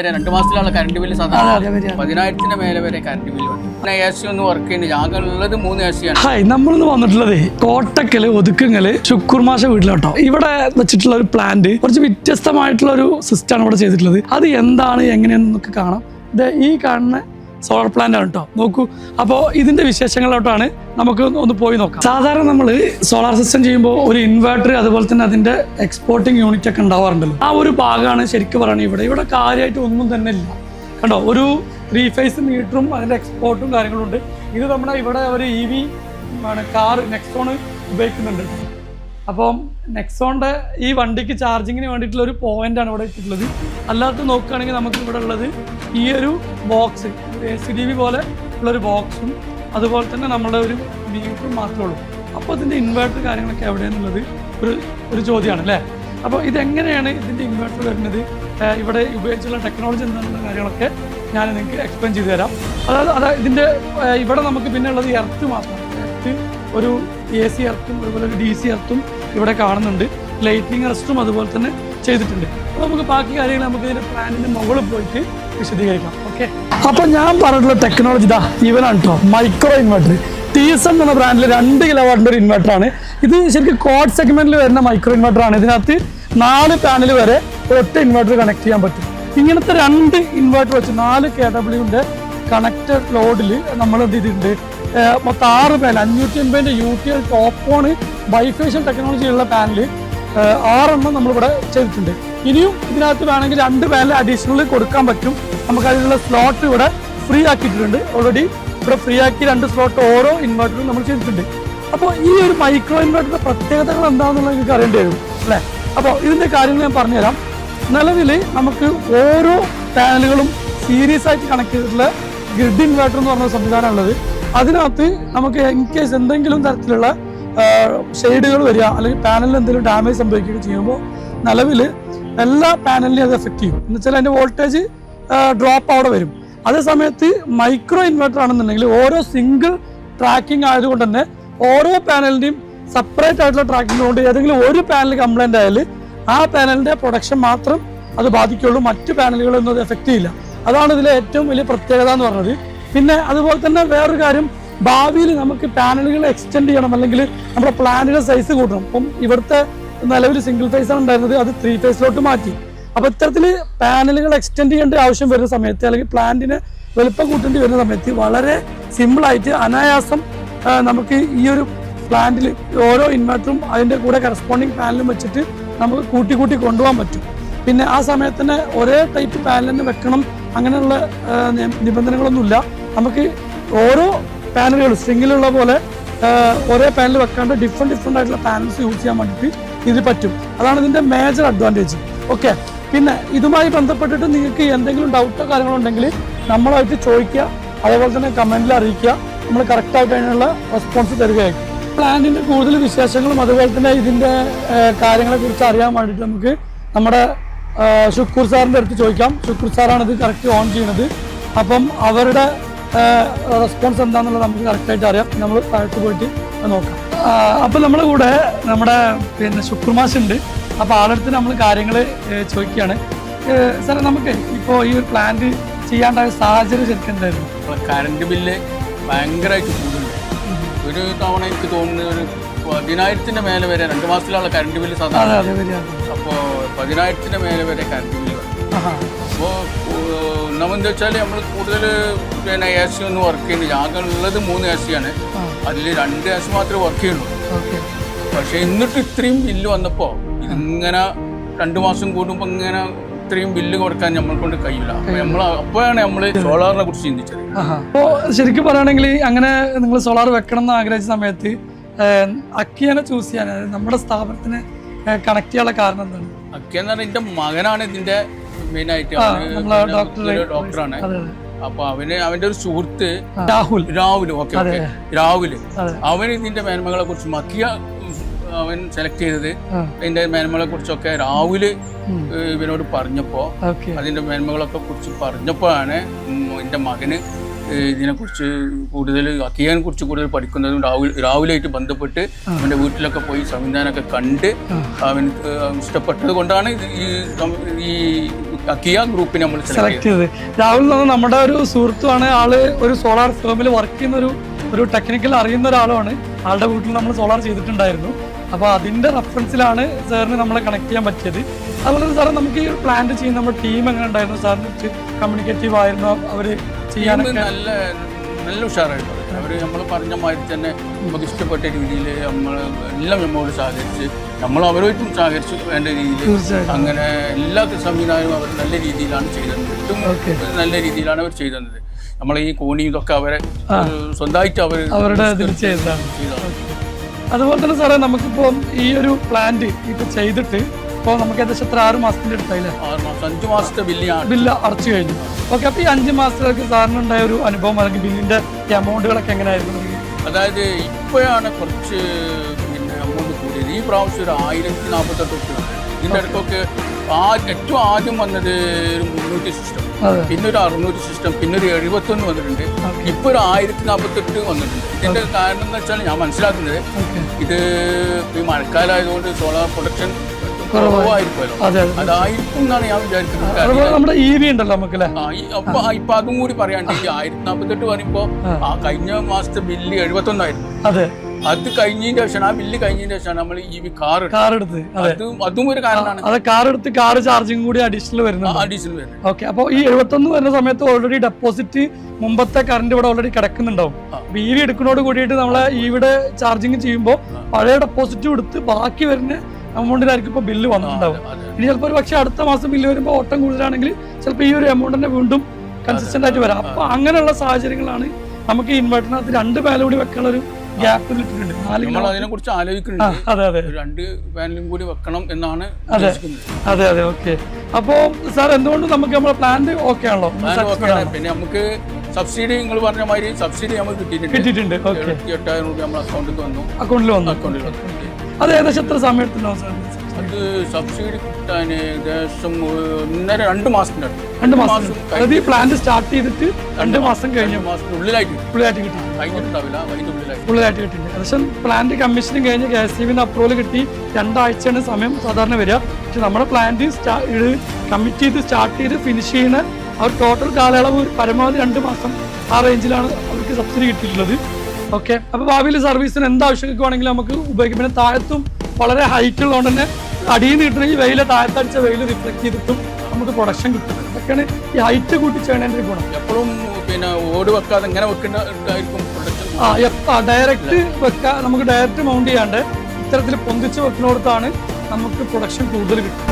2 മാസത്തിലുള്ള current bill സാധാരണ 10,000 മേലെ വരെ കറണ്ട് ബില്ല് വന്നു. AC ഒന്നും വർക്ക് ചെയ്യുന്നത് ആകെ ഉള്ളത് 3 AC ആണ്. ഹായ്, നമ്മളിന്ന് വന്നിട്ടുള്ളത് കോട്ടക്കല് ഒതുക്കങ്ങല് ശുക്കൂർ മാഷ വീട്ടിലോട്ടോ. ഇവിടെ വെച്ചിട്ടുള്ള ഒരു പ്ലാന്റ് കുറച്ച് വ്യത്യസ്തമായിട്ടുള്ള ഒരു സിസ്റ്റമാണ് ഇവിടെ ചെയ്തിട്ടുള്ളത്. അത് എന്താണ് എങ്ങനെയാണെന്നൊക്കെ കാണാം. ഇത് ഈ കാണുന്ന സോളാർ പ്ലാന്റ് ആണ് കേട്ടോ. നോക്കൂ, അപ്പോൾ ഇതിന്റെ വിശേഷങ്ങളിലോട്ടാണ് നമുക്ക് ഒന്ന് പോയി നോക്കാം. സാധാരണ നമ്മൾ സോളാർ സിസ്റ്റം ചെയ്യുമ്പോൾ ഒരു ഇൻവേർട്ടർ അതുപോലെ തന്നെ അതിന്റെ എക്സ്പോർട്ടിംഗ് യൂണിറ്റ് ഒക്കെ ഉണ്ടാവാറുണ്ടല്ലോ. ആ ഒരു ഭാഗമാണ് ശരിക്കും പറയുന്നത്. ഇവിടെ കാര്യമായിട്ട് ഒന്നും തന്നെ ഇല്ല കണ്ടോ. ഒരു 3 ഫേസ് മീറ്ററും അതിന്റെ എക്സ്പോർട്ടും കാര്യങ്ങളും ഉണ്ട്. ഇത് നമ്മുടെ ഇവിടെ ഒരു EV കാർ നെക്സോൺ ഉപയോഗിക്കുന്നുണ്ട്. അപ്പം നെക്സോണിന്റെ ഈ വണ്ടിക്ക് ചാർജിങ്ങിന് വേണ്ടിയിട്ടുള്ള ഒരു പോയിന്റാണ് ഇവിടെ ഇട്ടിട്ടുള്ളത്. അല്ലാത്ത നോക്കുകയാണെങ്കിൽ നമുക്ക് ഇവിടെ ഉള്ളത് ഈ ഒരു ബോക്സ് ACDV പോലെ ഉള്ളൊരു ബോക്സും അതുപോലെ തന്നെ നമ്മുടെ ഒരു മീറ്ററും മാത്രമേ ഉള്ളൂ. അപ്പോൾ ഇതിൻ്റെ ഇൻവേർട്ടർ കാര്യങ്ങളൊക്കെ എവിടെയെന്നുള്ളത് ഒരു ചോദ്യമാണ് അല്ലേ. അപ്പോൾ ഇതെങ്ങനെയാണ് ഇതിൻ്റെ ഇൻവേർട്ടർ വരുന്നത്, ഇവിടെ ഉപയോഗിച്ചുള്ള ടെക്നോളജി എന്താണെന്നുള്ള കാര്യങ്ങളൊക്കെ ഞാൻ നിങ്ങൾക്ക് എക്സ്പ്ലെയിൻ ചെയ്തു തരാം. അതായത് ഇതിൻ്റെ ഇവിടെ നമുക്ക് പിന്നെ ഉള്ളത് എർത്ത് മാത്രമാണ്. എർത്ത് ഒരു AC എർത്തും അതുപോലെ ഒരു DC എർത്തും ഇവിടെ കാണുന്നുണ്ട്. ലൈറ്റിനിങ് അറസ്റ്റും അതുപോലെ തന്നെ ചെയ്തിട്ടുണ്ട്. അപ്പോൾ നമുക്ക് ബാക്കി കാര്യങ്ങൾ നമുക്ക് ഇതിൻ്റെ പ്ലാനിൻ്റെ മുകളിൽ പോയിട്ട് വിശദീകരിക്കാം. ഓക്കെ, അപ്പോൾ ഞാൻ പറഞ്ഞിട്ടുള്ള ടെക്നോളജി ഇതാ ഇവനാണ് കേട്ടോ. മൈക്രോ ഇൻവെർട്ടർ ടീസൺ എന്ന ബ്രാൻഡിൽ 2 കിലോവാട്ടിൻ്റെ ഒരു ഇൻവെർട്ടറാണ്. ഇത് ശരിക്കും കോഡ് സെഗ്മെന്റിൽ വരുന്ന മൈക്രോ ഇൻവെർട്ടറാണ്. ഇതിനകത്ത് 4 പാനൽ വരെ ഒറ്റ ഇൻവെർട്ടർ കണക്ട് ചെയ്യാൻ പറ്റും. ഇങ്ങനത്തെ 2 ഇൻവെർട്ടർ വെച്ച് 4 KWന്റെ കണക്റ്റഡ് ലോഡിൽ നമ്മൾ എന്ത് ചെയ്തിട്ടുണ്ട്, മൊത്തം 6 panel 550 UTL top on bifacial technology ഉള്ള പാനൽ 6 എണ്ണം നമ്മളിവിടെ ചെയ്തിട്ടുണ്ട്. ഇനിയും ഇതിനകത്ത് വേണമെങ്കിൽ 2 പാനൽ അഡീഷണൽ കൊടുക്കാൻ പറ്റും. നമുക്ക് അതിനുള്ള സ്ലോട്ട് ഇവിടെ ഫ്രീ ആക്കിയിട്ടുണ്ട്. ഓൾറെഡി ഇവിടെ ഫ്രീ ആക്കി 2 സ്ലോട്ട് ഓരോ ഇൻവെർട്ടറും നമ്മൾ ചെയ്തിട്ടുണ്ട്. അപ്പോൾ ഈ ഒരു മൈക്രോ ഇൻവെർട്ടറിന്റെ പ്രത്യേകതകൾ എന്താണെന്നുള്ളത് നിങ്ങൾക്ക് അറിയേണ്ടി വരും അല്ലേ. അപ്പോൾ ഇതിൻ്റെ കാര്യങ്ങൾ ഞാൻ പറഞ്ഞുതരാം. നിലവിൽ നമുക്ക് ഓരോ പാനലുകളും സീരീസ് ആയിട്ട് കണക്ട് ചെയ്തിട്ടുള്ള ഗ്രിഡ് ഇൻവെർട്ടർ എന്ന് പറഞ്ഞ സംവിധാനമുള്ളത്. അതിനകത്ത് നമുക്ക് ഇൻ കേസ് എന്തെങ്കിലും തരത്തിലുള്ള ഷെയ്ഡുകൾ വരിക അല്ലെങ്കിൽ പാനലിൽ എന്തെങ്കിലും ഡാമേജ് സംഭവിക്കുകയൊക്കെ ചെയ്യുമ്പോൾ നിലവിൽ എല്ലാ പാനലിനെയും അത് എഫക്റ്റ് ചെയ്യും. എന്ന് വെച്ചാൽ അതിൻ്റെ വോൾട്ടേജ് ഡ്രോപ്പ് അവിടെ വരും. അതേ സമയത്ത് മൈക്രോ ഇൻവെർട്ടർ ആണെന്നുണ്ടെങ്കിൽ ഓരോ സിംഗിൾ ട്രാക്കിംഗ് ആയതുകൊണ്ട് തന്നെ ഓരോ പാനലിൻ്റെയും സെപ്പറേറ്റ് ആയിട്ടുള്ള ട്രാക്കിംഗ് കൊണ്ട് ഏതെങ്കിലും ഒരു പാനൽ കംപ്ലൈൻ്റ് ആയാൽ ആ പാനലിൻ്റെ പ്രൊഡക്ഷൻ മാത്രം അത് ബാധിക്കുള്ളൂ, മറ്റു പാനലുകളൊന്നും അത് എഫക്റ്റ് ചെയ്യില്ല. അതാണ് ഇതിലെ ഏറ്റവും വലിയ പ്രത്യേകത എന്ന് പറഞ്ഞത്. പിന്നെ അതുപോലെ തന്നെ വേറൊരു കാര്യം, ഭാവിയിൽ നമുക്ക് പാനലുകൾ എക്സ്റ്റെൻഡ് ചെയ്യണം അല്ലെങ്കിൽ നമ്മുടെ പ്ലാന്റിന്റെ സൈസ് കൂട്ടണം. അപ്പം ഇവിടുത്തെ നിലവിൽ സിംഗിൾ ഫേസ് ആണ് ഉണ്ടായിരുന്നത്, അത് 3 ഫേസിലോട്ട് മാറ്റി. അപ്പോൾ ഇത്തരത്തിൽ പാനലുകൾ എക്സ്റ്റെൻഡ് ചെയ്യേണ്ട ആവശ്യം വരുന്ന സമയത്ത് അല്ലെങ്കിൽ പ്ലാന്റിന് വലുപ്പം കൂട്ടേണ്ടി വരുന്ന സമയത്ത് വളരെ സിമ്പിളായിട്ട് അനായാസം നമുക്ക് ഈ ഒരു പ്ലാന്റിൽ ഓരോ ഇൻവെർട്ടറും അതിൻ്റെ കൂടെ കറസ്പോണ്ടിങ് പാനലും വെച്ചിട്ട് നമുക്ക് കൂട്ടി കൊണ്ടുപോകാൻ പറ്റും. പിന്നെ ആ സമയത്ത് തന്നെ ഒരേ ടൈപ്പ് പാനൽ തന്നെ വെക്കണം അങ്ങനെയുള്ള നിബന്ധനകളൊന്നുമില്ല. നമുക്ക് ഓരോ പാനലുകൾ സ്ട്രിങ്ങിലുള്ള പോലെ ഒരേ പാനൽ വെക്കാണ്ട് ഡിഫറെൻ്റ് ആയിട്ടുള്ള പാനൽസ് യൂസ് ചെയ്യാൻ വേണ്ടിയിട്ട് ഇത് പറ്റും. അതാണ് ഇതിൻ്റെ മേജർ അഡ്വാൻറ്റേജ്. ഓക്കെ, പിന്നെ ഇതുമായി ബന്ധപ്പെട്ടിട്ട് നിങ്ങൾക്ക് എന്തെങ്കിലും ഡൗട്ടോ കാര്യങ്ങളോ ഉണ്ടെങ്കിൽ നമ്മളായിട്ട് ചോദിക്കുക, അതേപോലെ തന്നെ കമൻറ്റിൽ അറിയിക്കുക. നമ്മൾ കറക്റ്റായിട്ട് അതിനുള്ള റെസ്പോൺസ് തരികയായിരിക്കും. പ്ലാന്റിൻ്റെ കൂടുതൽ വിശേഷങ്ങളും അതുപോലെ തന്നെ ഇതിൻ്റെ കാര്യങ്ങളെക്കുറിച്ച് അറിയാൻ വേണ്ടിയിട്ട് നമുക്ക് നമ്മുടെ ശുക്കൂർ സാറിൻ്റെ അടുത്ത് ചോദിക്കാം. ശുക്കൂർ സാറാണ് ഇത് കറക്റ്റ് ഓൺ ചെയ്യുന്നത്. അപ്പം അവരുടെ റെസ്പോൺസ് എന്താണെന്നുള്ളത് നമുക്ക് കറക്റ്റായിട്ട് അറിയാം. നമ്മൾ താഴത്ത് പോയിട്ട് നോക്കാം. അപ്പം നമ്മുടെ കൂടെ നമ്മുടെ ശുക്കൂർ മാഷ് ഉണ്ട്. അപ്പോൾ ആളടുത്ത് നമ്മൾ കാര്യങ്ങൾ ചോദിക്കുകയാണ്. സാറേ, നമുക്ക് ഇപ്പോൾ ഈ ഒരു പ്ലാന്റ് ചെയ്യാണ്ടായ സാഹചര്യം ശരിക്കും എന്തായിരുന്നു? കറണ്ട് ബില്ല് ഭയങ്കരമായിട്ട് കൂടുന്നുണ്ട്. ഒരു തവണ എനിക്ക് തോന്നുന്നത് ഒരു 10,000 മേലെ വരെ 2 മാസത്തിലുള്ള കറണ്ട് ബില്ല് സാധാരണ. അപ്പോൾ 10,000 മേലെ വരെ കറണ്ട് ബില്ല് വന്നു. അപ്പോൾ ഒന്നാമെന്ന് വെച്ചാൽ നമ്മൾ കൂടുതൽ AC ഒന്നും വർക്ക് ചെയ്യുന്നില്ല. ആകെ ഉള്ളത് 3 AC ആണ്. അതിൽ 2 AC മാത്രമേ വർക്ക് ചെയ്യുള്ളൂ. പക്ഷേ എന്നിട്ട് ഇത്രയും ബില്ല് വന്നപ്പോൾ ഇങ്ങനെ 2 മാസം കൂടുമ്പോൾ ഇങ്ങനെ ഇത്രയും ബില്ല് കൊടുക്കാൻ നമ്മൾ കൊണ്ട് കഴിയില്ല. അപ്പോഴാണ് നമ്മൾ സോളാറിനെ കുറിച്ച് ചിന്തിച്ചത്. അപ്പോൾ ശരിക്കും പറയുകയാണെങ്കിൽ അങ്ങനെ നിങ്ങൾ സോളാർ വെക്കണം എന്ന് ആഗ്രഹിച്ച സമയത്ത് അക്കിയനെ ചൂസ് ചെയ്യാൻ നമ്മുടെ സ്ഥാപനത്തിന് കണക്ട് ചെയ്യാനുള്ള കാരണം എന്താണ്? അക്കിയ എന്ന് പറഞ്ഞാൽ എൻ്റെ മകനാണ് ഇതിന്റെ മെയിനായിട്ട്, ഡോക്ടറാണ്. അപ്പൊ അവന്റെ ഒരു സുഹൃത്ത് രാഹുൽ അവൻ ഇതിന്റെ മേന്മകളെ കുറിച്ച് മക്കിയ അവൻ സെലക്ട് ചെയ്തത് അതിന്റെ മേന്മകളെ കുറിച്ചൊക്കെ രാഹുല് ഇവനോട് പറഞ്ഞപ്പോ അതിന്റെ മേന്മകളൊക്കെ കുറിച്ച് പറഞ്ഞപ്പോഴാണ് എൻ്റെ മകന് ഇതിനെക്കുറിച്ച് കൂടുതൽ അക്കിയനെ കുറിച്ച് കൂടുതൽ പഠിക്കുന്നതും രാവിലെയായിട്ട് ബന്ധപ്പെട്ട് അവൻ്റെ വീട്ടിലൊക്കെ പോയി സംവിധാനമൊക്കെ കണ്ട് അവന് ഇഷ്ടപ്പെട്ടത് കൊണ്ടാണ് ഈ കിയ ഗ്രൂപ്പിനെ നമ്മൾ സെലക്ട് ചെയ്തത്. രാഹുൽ എന്ന് പറഞ്ഞാൽ നമ്മുടെ ഒരു സുഹൃത്തുമാണ്. ആള് ഒരു സോളാർ ഫേമിൽ വർക്ക് ചെയ്യുന്ന ഒരു ടെക്നിക്കൽ അറിയുന്ന ഒരാളുമാണ്. ആളുടെ വീട്ടിൽ നമ്മൾ സോളാർ ചെയ്തിട്ടുണ്ടായിരുന്നു. അപ്പോൾ അതിന്റെ റെഫറൻസിലാണ് സാറിന് നമ്മളെ കണക്ട് ചെയ്യാൻ പറ്റിയത്. അതുപോലെ സാറേ നമുക്ക് ഈ ഒരു പ്ലാന്റ് ചെയ്യുന്ന നമ്മുടെ ടീം എങ്ങനെ ഉണ്ടായിരുന്നു? സാറിന് കമ്മ്യൂണിക്കേറ്റീവ് ആയിരുന്നു അവര് ചെയ്യാനൊക്കെ? നല്ല ഉഷാറായിട്ട് അവർ നമ്മൾ പറഞ്ഞ മാതിരി തന്നെ നമുക്ക് ഇഷ്ടപ്പെട്ട രീതിയിൽ നമ്മൾ എല്ലാം നമ്മോട് സഹകരിച്ച് നമ്മൾ അവരുമായിട്ടും സഹകരിച്ച് വേണ്ട രീതിയിൽ അങ്ങനെ എല്ലാ സംവിധാനവും അവർ നല്ല രീതിയിലാണ് ചെയ്തത്. ഏറ്റവും നല്ല രീതിയിലാണ് അവർ ചെയ്തത്. നമ്മളെ ഈ കോണി ഇതൊക്കെ അവരെ സ്വന്തമായിട്ട് അവരുടെ ഇതിൽ ചെയ്തതാണ്. അതുപോലെ തന്നെ സാറേ നമുക്കിപ്പോൾ ഈ ഒരു പ്ലാന്റ് ഇപ്പൊ ചെയ്തിട്ട് ഇപ്പോൾ നമുക്ക് ഏകദേശം എത്ര 6 മാസത്തിന്റെ അടുത്തായില്ലേ? 5 മാസത്തെ ബില്ല് അടച്ചു കഴിഞ്ഞു. ഓക്കെ, അപ്പൊ ഈ 5 മാസത്തിലേക്ക് സാറിനുണ്ടായ ഒരു അനുഭവം അല്ലെങ്കിൽ ബില്ലിന്റെ എമൗണ്ടുകളൊക്കെ എങ്ങനെയായിരുന്നു? അതായത് ഇപ്പോഴാണ് കുറച്ച് എമൗണ്ട് കൂടിയത്. ഈ പ്രാവശ്യം ഒരു 1048 ഇതിൻ്റെ ഇടയ്ക്കൊക്കെ ഏറ്റവും ആദ്യം വന്നത് ഒരു 300 സിസ്റ്റം, പിന്നെ ഒരു 600 സിസ്റ്റം, പിന്നെ ഒരു 71 വന്നിട്ടുണ്ട്. ഇപ്പൊ ഒരു 1048 വന്നിട്ടുണ്ട്. ഇതിന്റെ കാരണം എന്ന് വെച്ചാൽ ഞാൻ മനസ്സിലാക്കുന്നത് ഇത് ഈ മഴക്കാലമായതുകൊണ്ട് സോളാർ പ്രൊഡക്ഷൻ കുറവായിരിക്കുമല്ലോ, അതായിരിക്കും എന്നാണ് ഞാൻ വിചാരിക്കുന്നത്. നമ്മുടെ EV ഉണ്ടല്ലോ നമുക്ക്. അപ്പൊ ഇപ്പൊ അതും കൂടി പറയാണ്ട് ഈ 1048 പറയുമ്പോ കഴിഞ്ഞ മാസത്തെ ബില്ല് 71 ആയിരുന്നു. അത് കഴിഞ്ഞതിന്റെ ശേഷമാണ്, ആ ബില്ല് കഴിഞ്ഞതിന്റെ ശേഷമാണ് നമ്മൾ EV കാർ എടുത്ത്. അതും ഒരു കാരണമാണ്. കാർ എടുത്ത് കാർ ചാർജിങ് കൂടി അഡീഷണൽ വരുന്നത്. ഓക്കെ, അപ്പൊ ഈ 71 വരുന്ന സമയത്ത് ഓൾറെഡി ഡെപ്പോസിറ്റ് മുമ്പത്തെ കറണ്ട് ഇവിടെ ഓൾറെഡി കിടക്കുന്നുണ്ടാവും. അപ്പൊ EV എടുക്കുന്നതോട് കൂടിയിട്ട് നമ്മളെ EVയുടെ ചാർജിങ് ചെയ്യുമ്പോൾ പഴയ ഡെപ്പോസിറ്റ് കൊടുത്ത് ബാക്കി വരുന്ന എമൗണ്ടിനായിരിക്കും ഇപ്പൊ ബില്ല് വന്നിട്ടുണ്ടാവും. ഇനി ചിലപ്പോൾ ഒരു പക്ഷേ അടുത്ത മാസം ബില്ല് വരുമ്പോൾ ഓട്ടം കൂടുതലാണെങ്കിൽ ചിലപ്പോൾ ഈ ഒരു എമൗണ്ട് തന്നെ വീണ്ടും കൺസിസ്റ്റന്റ് ആയിട്ട് വരാം. അപ്പൊ അങ്ങനെയുള്ള സാഹചര്യങ്ങളാണ് നമുക്ക് ഈ ഇൻവെർട്ടറിനകത്ത് 2 പാനൽ കൂടി വെക്കാനുള്ള ഒരു ഗ്യാപ്പിൽ ഇട്ടിട്ടുണ്ട്. അതിനെ കുറിച്ച് ആലോചിക്കുന്നുണ്ട്. 2 പാനലും കൂടി വെക്കണം എന്നാണ്. അതെ. ഓക്കെ, അപ്പോ സാർ എന്തുകൊണ്ട് നമുക്ക് നമ്മുടെ പ്ലാന്റ് ഓക്കെ ആണല്ലോ? പിന്നെ നമുക്ക് സബ്സിഡി നിങ്ങൾ പറഞ്ഞ മാതിരി സബ്സിഡി നമുക്ക് കിട്ടിയിട്ടുണ്ട്. 8,000 രൂപ നമ്മുടെ അക്കൗണ്ടിൽ വന്നു. അത് ഏകദേശം എത്ര സമയത്തുണ്ടാവും സാർ? അത് സബ്സിഡി കിട്ടാൻ ഏകദേശം 1.5-2 മാസത്തിന്റെ അടുത്ത്. 2 മാസം. അതായത് ഈ പ്ലാന്റ് സ്റ്റാർട്ട് ചെയ്തിട്ട് 2 മാസം കഴിഞ്ഞ ഉള്ളിലായിട്ട് കിട്ടി. കഴിഞ്ഞിട്ടുണ്ടാവില്ല, ഉള്ളിലായിട്ട് കിട്ടിയിട്ടുണ്ട്. ഏകദേശം പ്ലാന്റ് കമ്മീഷനിങ് കഴിഞ്ഞ് KSEBിന്റെ അപ്രൂവൽ കിട്ടി 2 ആഴ്ചയാണ് സമയം സാധാരണ വരിക. പക്ഷെ നമ്മുടെ പ്ലാന്റ് കമ്മിറ്റ് ചെയ്ത് സ്റ്റാർട്ട് ചെയ്ത് ഫിനിഷ് ചെയ്യുന്ന അവർ ടോട്ടൽ കാലയളവ് പരമാവധി 2 മാസം ആ റേഞ്ചിലാണ് അവർക്ക് സബ്സിഡി കിട്ടിയിട്ടുള്ളത്. ഓക്കെ, അപ്പൊ ഭാവിയിൽ സർവീസിന് എന്താവശ്യമൊക്കെ വേണമെങ്കിലും നമുക്ക് ഉപയോഗിക്കും. പിന്നെ താഴത്തും വളരെ ഹൈറ്റ് ഉള്ളതുകൊണ്ട് തന്നെ അടിയിൽ നിന്ന് കിട്ടുന്ന ഈ വെയിലെ താഴത്തടിച്ച വെയിൽ റിഫ്ലക്ട് ചെയ്തിട്ടും നമുക്ക് പ്രൊഡക്ഷൻ കിട്ടും. അതൊക്കെയാണ് ഈ ഹൈറ്റ് കൂട്ടി ചെയ്യണതിന്റെ ഗുണം. എപ്പോഴും പിന്നെ ഓട് വെക്കാതെ ഇങ്ങനെ വെക്കേണ്ടതായിരിക്കും ഡയറക്റ്റ് നമുക്ക് ഡയറക്റ്റ് മൗണ്ട് ചെയ്യാണ്ട് ഇത്തരത്തിൽ പൊന്തിച്ച് വെക്കുന്നിടത്താണ് നമുക്ക് പ്രൊഡക്ഷൻ കൂടുതൽ കിട്ടും.